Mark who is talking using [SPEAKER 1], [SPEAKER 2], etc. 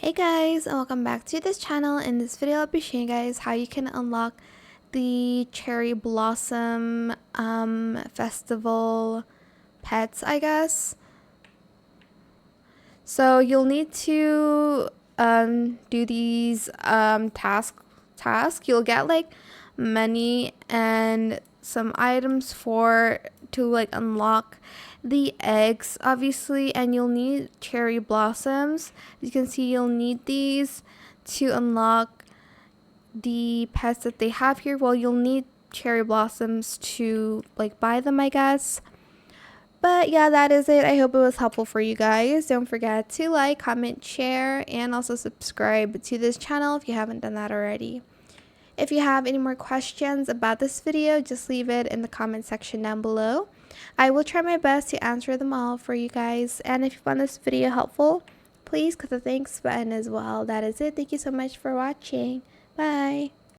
[SPEAKER 1] Hey guys, and welcome back to this channel. In this video I'll be showing you guys how you can unlock the cherry blossom festival pets, I guess. So you'll need to do these task. You'll get like money and some items to unlock the eggs, obviously, and you'll need cherry blossoms. As you can see, you'll need these to unlock the pets that they have here. Well, you'll need cherry blossoms to buy them, I guess. But yeah, that is it. I hope it was helpful for you guys. Don't forget to like, comment, share, and also subscribe to this channel if you haven't done that already. If you have any more questions about this video, just leave it in the comment section down below. I will try my best to answer them all for you guys. And if you found this video helpful, please click the thanks button as well. That is it. Thank you so much for watching. Bye.